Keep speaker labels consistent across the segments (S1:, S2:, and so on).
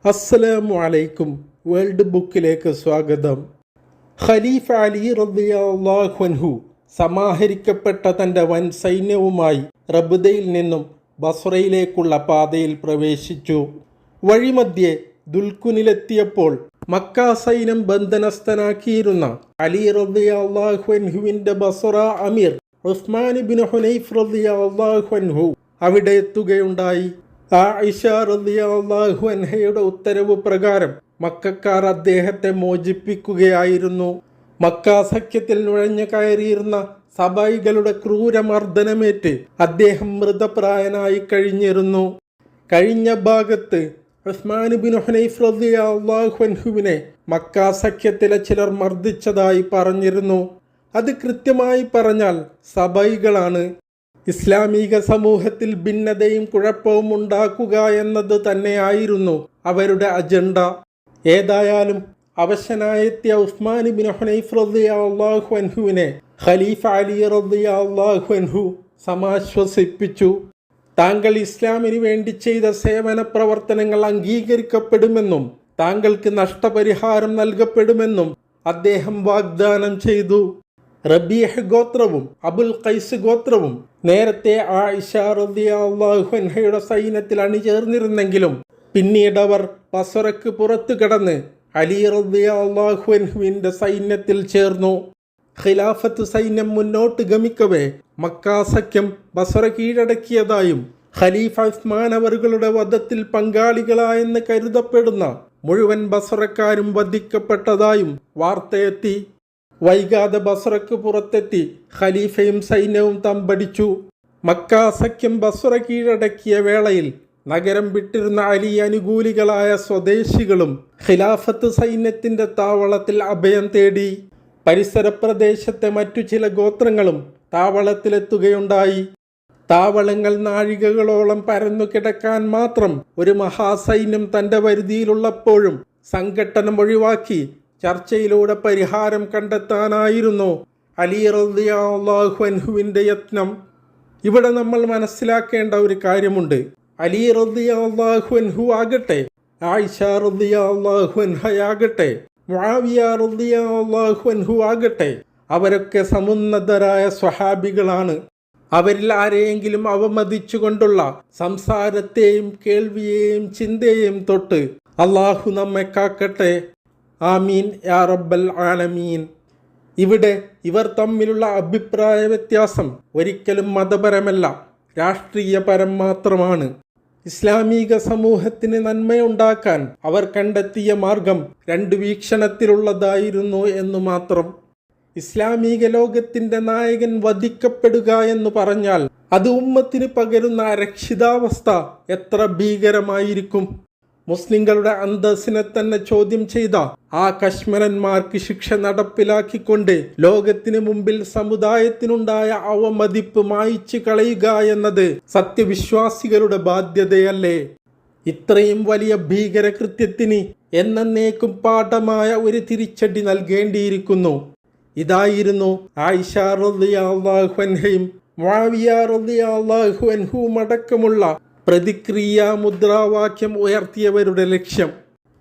S1: അസ്സലാമു അലൈക്കും. വേൾഡ് ബുക്കിലേക്ക് സ്വാഗതം. ഖലീഫ അലി റളിയല്ലാഹു അൻഹു സമാഹരിക്കപ്പെട്ട തൻ്റെ വൻ സൈന്യവുമായി റബ്ദയിൽ നിന്നും ബസ്രയിലേക്കുള്ള പാതയിൽ പ്രവേശിച്ചു. വഴിമധ്യേ ദുൽകുനിലെത്തിയപ്പോൾ മക്ക സൈന്യം ബന്ധനസ്ഥനാക്കിയിരുന്ന അലി റളിയല്ലാഹു അൻഹുവിൻ്റെ ബസ്ര അമീർ ഉസ്മാൻ ഇബ്നു ഹുനൈഫ് റളിയല്ലാഹു അൻഹു അവിടെ എത്തുകയുണ്ടായി. ആയിഷ റളിയല്ലാഹു അൻഹയുടെ ഉത്തരവ് പ്രകാരം മക്കക്കാർ അദ്ദേഹത്തെ മോചിപ്പിക്കുകയായിരുന്നു. മക്ക സഖ്യത്തിൽ നുഴഞ്ഞു കയറിയിരുന്ന സബൈകളുടെ ക്രൂരമർദ്ദനമേറ്റ് അദ്ദേഹം മൃതപ്രായനായി കഴിഞ്ഞിരുന്നു. കഴിഞ്ഞ ഭാഗത്ത് ഉസ്മാൻ ഇബ്നു ഹുനൈഫ് റളിയല്ലാഹു അൻഹുവിനെ മക്ക സഖ്യത്തിലെ ചിലർ മർദ്ദിച്ചതായി പറഞ്ഞിരുന്നു. അത് കൃത്യമായി പറഞ്ഞാൽ സബൈകളാണ്. ഇസ്ലാമിക സമൂഹത്തിൽ ഭിന്നതയും കുഴപ്പവും ഉണ്ടാക്കുക എന്നത് തന്നെയായിരുന്നു അവരുടെ അജണ്ട. ഏതായാലും അവശനായെത്തിയ ഉസ്മാൻ ഇബ്നു ഹുനൈഫ് റളിയല്ലാഹു അൻഹുവിനെ ഖലീഫ അലി റളിയല്ലാഹു അൻഹു സമാശ്വസിപ്പിച്ചു. താങ്കൾ ഇസ്ലാമിന് വേണ്ടി ചെയ്ത സേവന പ്രവർത്തനങ്ങൾ അംഗീകരിക്കപ്പെടുമെന്നും താങ്കൾക്ക് നഷ്ടപരിഹാരം നൽകപ്പെടുമെന്നും അദ്ദേഹം വാഗ്ദാനം ചെയ്തു. റബീഹ് ഗോത്രവും അബുൽ ഖൈസ് ഗോത്രവും നേരത്തെ ആയിഷ റളിയല്ലാഹു അൻഹയുടെ സൈന്യത്തിൽ അണിചേർന്നിരുന്നെങ്കിലും പിന്നീട് അവർ ബസ്രയ്ക്ക് പുറത്തു കടന്ന് അലി റളിയല്ലാഹു അൻഹുവിൻ്റെ സൈന്യത്തിൽ ചേർന്നു. ഖിലാഫത്ത് സൈന്യം മുന്നോട്ട് ഗമിക്കവേ മക്ക സഖ്യം ബസ്ര കീഴടക്കിയതായും ഖലീഫ ഉസ്മാൻ അവരുടെ വധത്തിൽ പങ്കാളികളായെന്ന് കരുതപ്പെടുന്ന മുഴുവൻ ബസ്രക്കാരും വധിക്കപ്പെട്ടതായും വാർത്തയെത്തി. വൈകാതെ ബസ്രയ്ക്ക് പുറത്തെത്തി ഖലീഫയും സൈന്യവും തമ്പടിച്ചു. മക്ക സഖ്യം ബസ്ര കീഴടക്കിയ വേളയിൽ നഗരം വിട്ടിരുന്ന അലി അനുകൂലികളായ സ്വദേശികളും ഖിലാഫത്ത് സൈന്യത്തിൻ്റെ താവളത്തിൽ അഭയം തേടി. പരിസര പ്രദേശത്തെ മറ്റു ചില ഗോത്രങ്ങളും താവളത്തിലെത്തുകയുണ്ടായി. താവളങ്ങൾ നാഴികകളോളം പരന്നു കിടക്കാൻ മാത്രം ഒരു മഹാസൈന്യം തൻ്റെ വരുതിയിലുള്ളപ്പോഴും സംഘട്ടനം ഒഴിവാക്കി ചർച്ചയിലൂടെ പരിഹാരം കണ്ടെത്താനായിരുന്നു അലി റളിയല്ലാഹു അൻഹുവിൻ്റെ യത്നം. ഇവിടെ നമ്മൾ മനസ്സിലാക്കേണ്ട ഒരു കാര്യമുണ്ട്. അലി റളിയല്ലാഹു അൻഹു ആകട്ടെ, ആയിഷ റളിയല്ലാഹു അൻഹയാകട്ടെ, മുആവിയ റളിയല്ലാഹു അൻഹു ആകട്ടെ, അവരൊക്കെ സമുന്നതരായ സ്വഹാബികളാണ്. അവരിൽ ആരെയെങ്കിലും അവമതിച്ചുകൊണ്ടുള്ള സംസാരത്തെയും കേൾവിയെയും ചിന്തയെയും തൊട്ട് അള്ളാഹു നമ്മെ കാക്കട്ടെ. ആമീൻ യാ റബ്ബൽ ആലമീൻ. ഇവിടെ ഇവർ തമ്മിലുള്ള അഭിപ്രായ വ്യത്യാസം ഒരിക്കലും മതപരമല്ല, രാഷ്ട്രീയപരം മാത്രമാണ്. ഇസ്ലാമിക സമൂഹത്തിന് നന്മയുണ്ടാക്കാൻ അവർ കണ്ടെത്തിയ മാർഗം രണ്ട് വീക്ഷണത്തിലുള്ളതായിരുന്നു എന്നു മാത്രം. ഇസ്ലാമിക ലോകത്തിൻ്റെ നായകൻ വധിക്കപ്പെടുക എന്ന് പറഞ്ഞാൽ അത് ഉമ്മത്തിന് പകരുന്ന അരക്ഷിതാവസ്ഥ എത്ര ഭീകരമായിരിക്കും. മുസ്ലിങ്ങളുടെ അന്തസ്സിനെ തന്നെ ചോദ്യം ചെയ്ത ആ കശ്മലന്മാർക്ക് ശിക്ഷ നടപ്പിലാക്കിക്കൊണ്ട് ലോകത്തിന് മുമ്പിൽ സമുദായത്തിനുണ്ടായ അവമതിപ്പ് മായ്ച്ചു കളയുക എന്നത് സത്യവിശ്വാസികളുടെ ബാധ്യതയല്ലേ? ഇത്രയും വലിയ ഭീകരകൃത്യത്തിന് എന്നേക്കും പാഠമായ ഒരു തിരിച്ചടി നൽകേണ്ടിയിരിക്കുന്നു. ഇതായിരുന്നു ആയിഷ റളിയല്ലാഹു അൻഹയും മുആവിയ റളിയല്ലാഹു അൻഹുവും അടക്കമുള്ള പ്രതിക്രിയാ മുദ്രാവാക്യം ഉയർത്തിയവരുടെ ലക്ഷ്യം.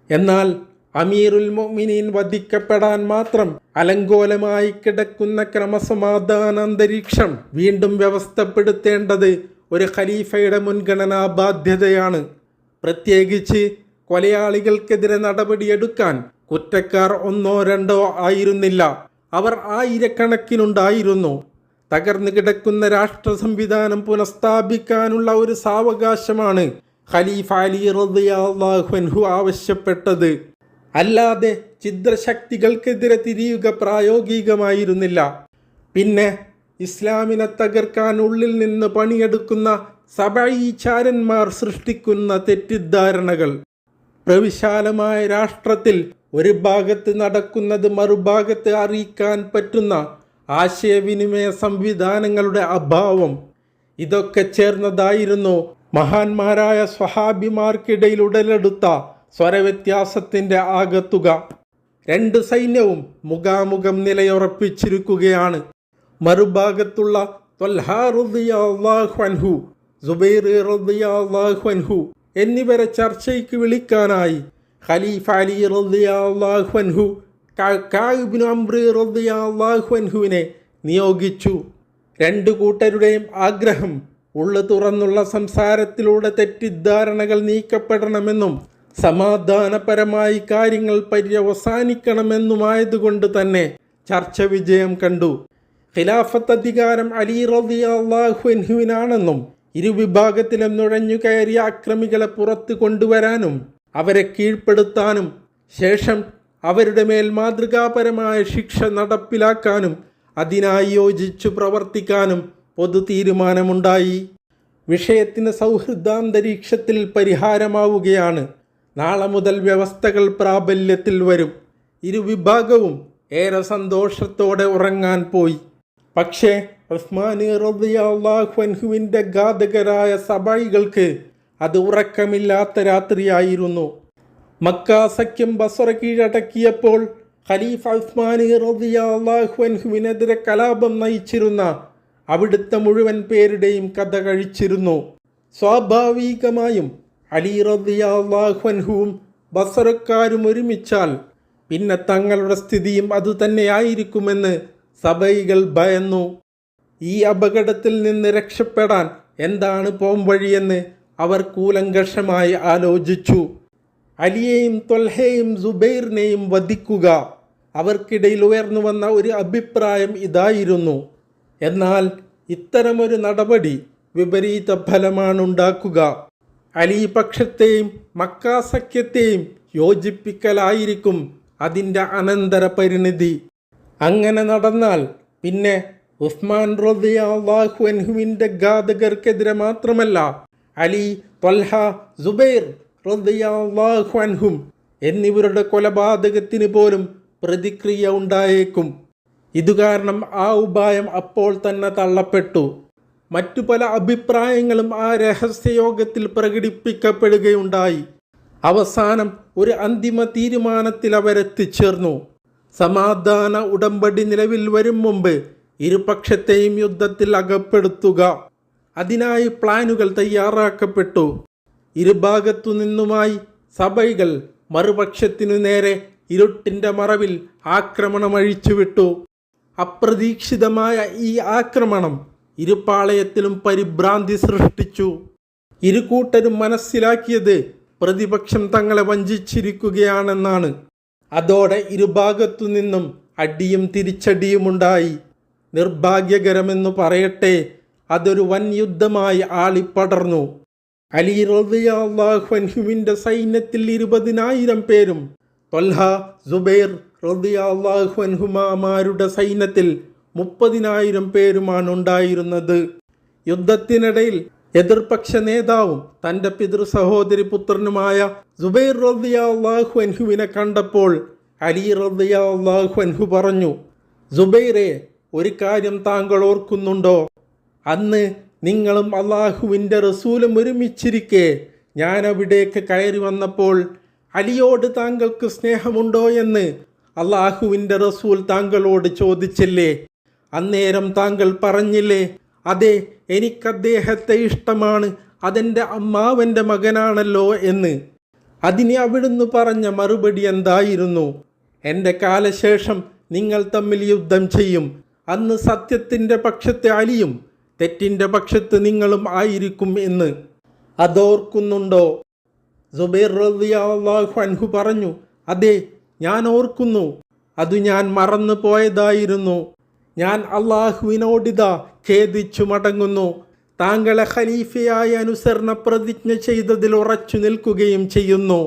S1: എന്നാൽ അമീറുൽ മുഅ്മിനീൻ വധിക്കപ്പെടാൻ മാത്രം അലങ്കോലമായി കിടക്കുന്ന ക്രമസമാധാന അന്തരീക്ഷം വീണ്ടും വ്യവസ്ഥപ്പെടുത്തേണ്ടത് ഒരു ഖലീഫയുടെ മുൻഗണനാ ബാധ്യതയാണ്. പ്രത്യേകിച്ച് കൊലയാളികൾക്കെതിരെ നടപടിയെടുക്കാൻ കുറ്റക്കാർ ഒന്നോ രണ്ടോ ആയിരുന്നില്ല, അവർ ആയിരക്കണക്കിനുണ്ടായിരുന്നു. തകർന്നു കിടക്കുന്ന രാഷ്ട്ര സംവിധാനം പുനഃസ്ഥാപിക്കാനുള്ള ഒരു സാവകാശമാണ് ഖലീഫ അലി റളിയല്ലാഹു അൻഹു ആവശ്യപ്പെട്ടത്. അല്ലാതെ ഛിദ്രശക്തികൾക്കെതിരെ തിരിയുക പ്രായോഗികമായിരുന്നില്ല. പിന്നെ ഇസ്ലാമിനെ തകർക്കാൻ ഉള്ളിൽ നിന്ന് പണിയെടുക്കുന്ന സബഈചാരന്മാർ സൃഷ്ടിക്കുന്ന തെറ്റിദ്ധാരണകൾ. പ്രവിശാലമായ രാഷ്ട്രത്തിൽ ഒരു ഭാഗത്ത് നടക്കുന്നത് മറുഭാഗത്ത് അറിയിക്കാൻ പറ്റുന്ന ആശയവിനിമയ സംവിധാനങ്ങളുടെ അഭാവം, ഇതൊക്കെ ചേർന്നതായിരുന്നു മഹാന്മാരായ സ്വഹാബിമാർക്കിടയിൽ ഉടലെടുത്ത സ്വരവ്യത്യാസത്തിൻ്റെ ആകത്തുക. രണ്ട് സൈന്യവും മുഖാമുഖം നിലയുറപ്പിച്ചിരിക്കുകയാണ്. മറുഭാഗത്തുള്ള ത്വൽഹ റളിയല്ലാഹു അൻഹു, സുബൈർ റളിയല്ലാഹു അൻഹു എന്നിവരെ ചർച്ചയ്ക്ക് വിളിക്കാനായി ഖലീഫ അലി റളിയല്ലാഹു അൻഹു കഅബ് ഇബ്നു അംർ റളിയല്ലാഹു അൻഹുവിനെ നിയോഗിച്ചു. രണ്ടു കൂട്ടരുടെയും ആഗ്രഹം ഉള്ളു തുറന്നുള്ള സംസാരത്തിലൂടെ തെറ്റിദ്ധാരണകൾ നീക്കപ്പെടണമെന്നും സമാധാനപരമായി കാര്യങ്ങൾ പര്യവസാനിക്കണമെന്നുമായതുകൊണ്ട് തന്നെ ചർച്ച വിജയം കണ്ടു. ഖിലാഫത്ത് അധികാരം അലി റളിയല്ലാഹു അൻഹുവിനാണെന്നും ഇരുവിഭാഗത്തിലും നുഴഞ്ഞു കയറിയ അക്രമികളെ പുറത്തു കൊണ്ടുവരാനും അവരെ കീഴ്പ്പെടുത്താനും ശേഷം അവരുടെ മേൽ മാതൃകാപരമായ ശിക്ഷ നടപ്പിലാക്കാനും അതിനായി യോജിച്ചു പ്രവർത്തിക്കാനും പൊതു തീരുമാനമുണ്ടായി. വിഷയത്തിന് സൗഹൃദാന്തരീക്ഷത്തിൽ പരിഹാരമാവുകയാണ്. നാളെ മുതൽ വ്യവസ്ഥകൾ പ്രാബല്യത്തിൽ വരും. ഇരുവിഭാഗവും ഏറെ സന്തോഷത്തോടെ ഉറങ്ങാൻ പോയി. പക്ഷേ ഉസ്മാൻ റളിയല്ലാഹു അൻഹുവിൻ്റെ ഘാതകരായ സബായികൾക്ക് അത് ഉറക്കമില്ലാത്ത രാത്രിയായിരുന്നു. മക്ക സഖ്യം ബസ്ര കീഴടക്കിയപ്പോൾ ഖലീഫ ഉസ്മാൻ റളിയല്ലാഹു അൻഹുവിനെതിരെ കലാപം നയിച്ചിരുന്ന അവിടുത്തെ മുഴുവൻ പേരുടെയും കഥ കഴിച്ചിരുന്നു. സ്വാഭാവികമായും അലി റളിയല്ലാഹു അൻഹുവും ബസ്രക്കാരും ഒരുമിച്ചാൽ പിന്നെ തങ്ങളുടെ സ്ഥിതിയും അതുതന്നെയായിരിക്കുമെന്ന് സബൈകൾ ഭയന്നു. ഈ അപകടത്തിൽ നിന്ന് രക്ഷപ്പെടാൻ എന്താണ് പോംവഴിയെന്ന് അവർ കൂലങ്കഷമായി ആലോചിച്ചു. അലിയെയും ത്വൽഹയെയും സുബൈറിനെയും വധിക്കുക. അവർക്കിടയിൽ ഉയർന്നു വന്ന ഒരു അഭിപ്രായം ഇതായിരുന്നു. എന്നാൽ ഇത്തരമൊരു നടപടി വിപരീത ഫലമാണുണ്ടാക്കുക. അലി പക്ഷത്തെയും മക്ക സഖ്യത്തെയും യോജിപ്പിക്കലായിരിക്കും അതിൻ്റെ അനന്തര പരിണിതി. അങ്ങനെ നടന്നാൽ പിന്നെ ഉസ്മാൻ റളിയല്ലാഹു അൻഹുവിൻ്റെ ഘാതകർക്കെതിരെ മാത്രമല്ല അലി, ത്വൽഹ, സുബൈർ റളിയല്ലാഹു അൻഹും എന്നിവരുടെ കൊലപാതകത്തിന് പോലും പ്രതിക്രിയ ഉണ്ടായേക്കും. ഇതുകാരണം ആ ഉപായം അപ്പോൾ തന്നെ തള്ളപ്പെട്ടു. മറ്റു പല അഭിപ്രായങ്ങളും ആ രഹസ്യയോഗത്തിൽ പ്രകടിപ്പിക്കപ്പെടുകയുണ്ടായി. അവസാനം ഒരു അന്തിമ തീരുമാനത്തിൽ അവരെത്തിച്ചേർന്നു. സമാധാന ഉടമ്പടി നിലവിൽ വരും മുമ്പ് ഇരുപക്ഷത്തെയും യുദ്ധത്തിൽ അകപ്പെടുത്തുക. അതിനായി പ്ലാനുകൾ തയ്യാറാക്കപ്പെട്ടു. ഇരുഭാഗത്തു നിന്നുമായി സബൈകൾ മറുപക്ഷത്തിനു നേരെ ഇരുട്ടിൻ്റെ മറവിൽ ആക്രമണം അഴിച്ചുവിട്ടു. അപ്രതീക്ഷിതമായ ഈ ആക്രമണം ഇരുപാളയത്തിലും പരിഭ്രാന്തി സൃഷ്ടിച്ചു. ഇരുകൂട്ടരും മനസ്സിലാക്കിയത് പ്രതിപക്ഷം തങ്ങളെ വഞ്ചിച്ചിരിക്കുകയാണെന്നാണ്. അതോടെ ഇരുഭാഗത്തു നിന്നും അടിയും തിരിച്ചടിയുമുണ്ടായി. നിർഭാഗ്യകരമെന്നു പറയട്ടെ, അതൊരു വൻ യുദ്ധമായി ആളിപ്പടർന്നു. അലി റളിയല്ലാഹു അൻഹുവിൻ്റെ സൈന്യത്തിൽ 20,000 പേരും ത്വൽഹ, സുബൈർ റളിയല്ലാഹു അൻഹുമാരുടെ സൈന്യത്തിൽ 30,000 പേരുമാണ് ഉണ്ടായിരുന്നത്. യുദ്ധത്തിനിടയിൽ എതിർപക്ഷ നേതാവും തൻ്റെ പിതൃ സഹോദരി പുത്രനുമായ സുബൈർ റളിയല്ലാഹു അൻഹുവിനെ കണ്ടപ്പോൾ അലി റളിയല്ലാഹു അൻഹു പറഞ്ഞു, സുബൈറെ, ഒരു കാര്യം താങ്കൾ ഓർക്കുന്നുണ്ടോ? അന്ന് നിങ്ങളും അള്ളാഹുവിൻ്റെ റസൂലും ഒരുമിച്ചിരിക്കെ ഞാൻ അവിടേക്ക് കയറി വന്നപ്പോൾ അലിയോട് താങ്കൾക്ക് സ്നേഹമുണ്ടോ എന്ന് അള്ളാഹുവിൻ്റെ റസൂൽ താങ്കളോട് ചോദിച്ചില്ലേ? അന്നേരം താങ്കൾ പറഞ്ഞില്ലേ, അതെ, എനിക്കദ്ദേഹത്തെ ഇഷ്ടമാണ്, അതെൻ്റെ അമ്മാവൻ്റെ മകനാണല്ലോ എന്ന്. അതിന് അവിടുന്ന് പറഞ്ഞ മറുപടി എന്തായിരുന്നു? എൻ്റെ കാലശേഷം നിങ്ങൾ തമ്മിൽ യുദ്ധം ചെയ്യും. അന്ന് സത്യത്തിൻ്റെ പക്ഷത്തെ അലിയും തെറ്റിൻ്റെ പക്ഷത്ത് നിങ്ങളും ആയിരിക്കും എന്ന്. അതോർക്കുന്നുണ്ടോ? സുബൈർ റളിയല്ലാഹു അൻഹു പറഞ്ഞു, അതെ, ഞാൻ ഓർക്കുന്നു. അത് ഞാൻ മറന്നു പോയതായിരുന്നു. ഞാൻ അള്ളാഹുവിനോടിതാ ഖേദിച്ചു മടങ്ങുന്നു. താങ്കളെ ഖലീഫയായി അനുസരണ പ്രതിജ്ഞ ചെയ്തതിൽ ഉറച്ചു നിൽക്കുകയും ചെയ്യുന്നു.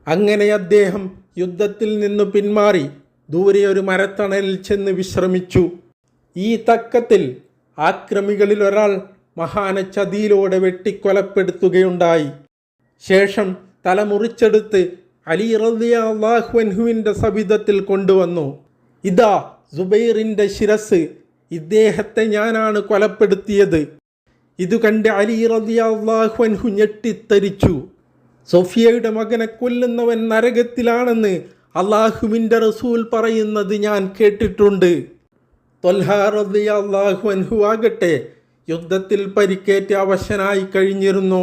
S1: അങ്ങനെ അദ്ദേഹം യുദ്ധത്തിൽ നിന്നു പിന്മാറി ദൂരെ ഒരു മരത്തണലിൽ ചെന്ന് വിശ്രമിച്ചു. ഈ തക്കത്തിൽ ആക്രമികളിൽ ഒരാൾ മഹാനെ ചതിയിലൂടെ വെട്ടിക്കൊലപ്പെടുത്തുകയുണ്ടായി. ശേഷം തല മുറിച്ചെടുത്ത് അലി റളിയല്ലാഹു അൻഹുവിൻ്റെ സവിധത്തിൽ കൊണ്ടുവന്നു. ഇതാ സുബൈറിൻ്റെ ശിരസ്, ഇദ്ദേഹത്തെ ഞാനാണ് കൊലപ്പെടുത്തിയത്. ഇതു കണ്ട് അലി റളിയല്ലാഹു അൻഹു ഞെട്ടിത്തരിച്ചു. സൊഫിയയുടെ മകനെ കൊല്ലുന്നവൻ നരകത്തിലാണെന്ന് അള്ളാഹുവിൻ്റെ റസൂൽ പറയുന്നത് ഞാൻ കേട്ടിട്ടുണ്ട്. ത്വൽഹ റളിയല്ലാഹു അൻഹു ആകട്ടെ യുദ്ധത്തിൽ പരിക്കേറ്റ് അവശനായി കഴിഞ്ഞിരുന്നു.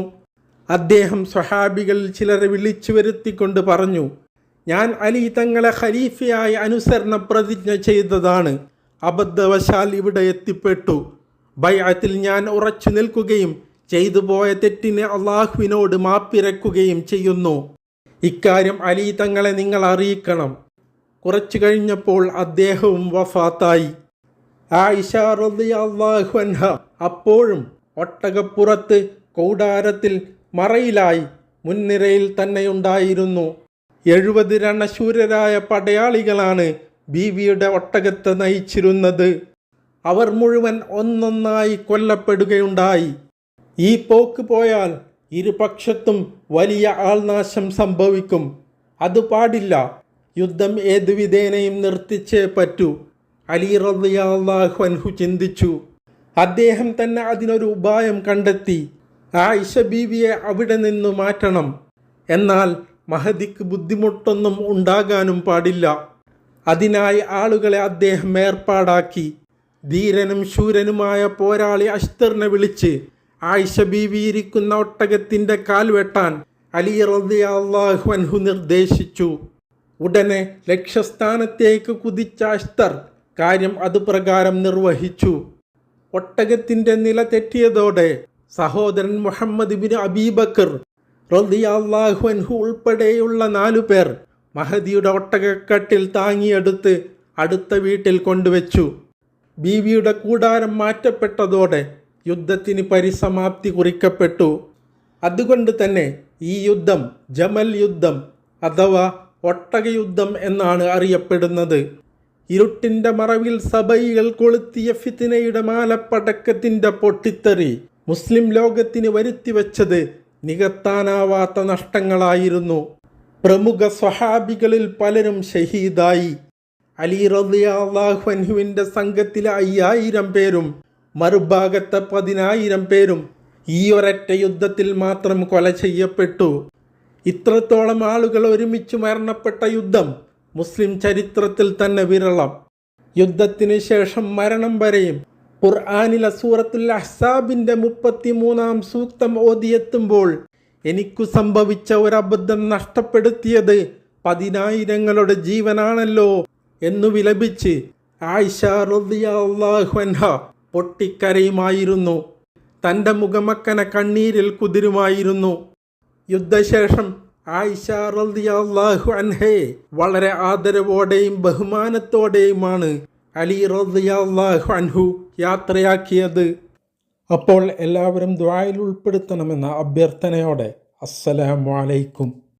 S1: അദ്ദേഹം സ്വഹാബികളിൽ ചിലരെ വിളിച്ചു വരുത്തിക്കൊണ്ട് പറഞ്ഞു, ഞാൻ അലി തങ്ങളെ ഖലീഫയായി അനുസരണ പ്രതിജ്ഞ ചെയ്തതാണ്. അബദ്ധവശാൽ ഇവിടെ എത്തിപ്പെട്ടു. ബൈഅത്തിൽ ഞാൻ ഉറച്ചു നിൽക്കുകയും ചെയ്തു പോയ തെറ്റിന് അള്ളാഹുവിനോട് മാപ്പിരക്കുകയും ചെയ്യുന്നു. ഇക്കാര്യം അലി തങ്ങളെ നിങ്ങൾ അറിയിക്കണം. കുറച്ചു കഴിഞ്ഞപ്പോൾ അദ്ദേഹവും വഫാത്തായി. ആയിഷ റളിയല്ലാഹു അൻഹ അപ്പോഴും ഒട്ടകപ്പുറത്ത് കൂടാരത്തിൽ മറയിലായി മുൻനിരയിൽ തന്നെയുണ്ടായിരുന്നു. 70 രണശൂരരായ പടയാളികളാണ് ബീവിയുടെ ഒട്ടകത്തെ നയിച്ചിരുന്നത്. അവർ മുഴുവൻ ഒന്നൊന്നായി കൊല്ലപ്പെടുകയുണ്ടായി. ഈ പോക്ക് പോയാൽ ഇരുപക്ഷത്തും വലിയ ആൾനാശം സംഭവിക്കും. അത് പാടില്ല. യുദ്ധം ഏതു വിധേനയും നിർത്തിച്ചേ പറ്റൂ. അലി റളിയല്ലാഹു അൻഹു ചിന്തിച്ചു. അദ്ദേഹം തന്നെ അതിനൊരു ഉപായം കണ്ടെത്തി. ആയിഷ ബീവിയെ അവിടെ നിന്ന് മാറ്റണം. എന്നാൽ മഹദിക്ക് ബുദ്ധിമുട്ടൊന്നും ഉണ്ടാകാനും പാടില്ല. അതിനായി ആളുകളെ അദ്ദേഹം ഏർപ്പാടാക്കി. ധീരനും ശൂരനുമായ പോരാളി അഷ്തറിനെ വിളിച്ച് ആയിഷ ബീവി ഇരിക്കുന്ന ഒട്ടകത്തിൻ്റെ കാൽ വെട്ടാൻ അലി റളിയല്ലാഹു അൻഹു നിർദ്ദേശിച്ചു. ഉടനെ ലക്ഷ്യസ്ഥാനത്തേക്ക് കുതിച്ച അഷ്തർ കാര്യം അതുപ്രകാരം നിർവഹിച്ചു. ഒട്ടകത്തിൻ്റെ നില തെറ്റിയതോടെ സഹോദരൻ മുഹമ്മദ് ബിൻ അബീബക്കർ റളിയല്ലാഹു അൻഹു ഉൾപ്പെടെയുള്ള 4 പേർ മഹദിയുടെ ഒട്ടകക്കട്ടിൽ താങ്ങിയെടുത്ത് അടുത്ത വീട്ടിൽ കൊണ്ടുവച്ചു. ബീവിയുടെ കൂടാരം മാറ്റപ്പെട്ടതോടെ യുദ്ധത്തിന് പരിസമാപ്തി കുറിക്കപ്പെട്ടു. അതുകൊണ്ട് തന്നെ ഈ യുദ്ധം ജമൽ യുദ്ധം അഥവാ ഒട്ടകയുദ്ധം എന്നാണ് അറിയപ്പെടുന്നത്. ഇരുട്ടിൻ്റെ മറവിൽ സബൈകൾ കൊളുത്തിയ ഫിത്നയുടെ മാലപ്പടക്കത്തിൻ്റെ പൊട്ടിത്തെറി മുസ്ലിം ലോകത്തിന് വരുത്തിവെച്ചത് നികത്താനാവാത്ത നഷ്ടങ്ങളായിരുന്നു. പ്രമുഖ സ്വഹാബികളിൽ പലരും ഷഹീദായി. അലി റളിയല്ലാഹു അൻഹുവിൻ്റെ സംഘത്തിലെ 5000 പേരും മറുഭാഗത്തെ 10000 പേരും ഈ ഒരൊറ്റ യുദ്ധത്തിൽ മാത്രം കൊല ചെയ്യപ്പെട്ടു. ഇത്രത്തോളം ആളുകൾ ഒരുമിച്ച് മരണപ്പെട്ട യുദ്ധം മുസ്ലിം ചരിത്രത്തിൽ തന്നെ വിരളം. യുദ്ധത്തിന് ശേഷം മരണം വരെയും ഖുർആനിലെ സൂറത്തുൽ അഹ്സാബിൻ്റെ 33-ാം സൂക്തം ഓതിയെത്തുമ്പോൾ എനിക്കു സംഭവിച്ച ഒരബദ്ധം നഷ്ടപ്പെടുത്തിയത് 10000ങ്ങളുടെ ജീവനാണല്ലോ എന്നു വിലപിച്ച് ആയിഷ റളിയല്ലാഹു അൻഹ പൊട്ടിക്കരയുമായിരുന്നു. തൻ്റെ മുഖമക്കനെ കണ്ണീരിൽ കുതിരുമായിരുന്നു. യുദ്ധശേഷം ആയിഷ റളിയല്ലാഹു അൻഹയെ വളരെ ആദരവോടെയും ബഹുമാനത്തോടെയുമാണ് അലി റളിയല്ലാഹു അൻഹു യാത്രയാക്കിയത്. അപ്പോൾ എല്ലാവരും ദുആയിൽ ഉൾപ്പെടുത്തണമെന്ന അഭ്യർത്ഥനയോടെ അസ്സലാമു അലൈക്കും.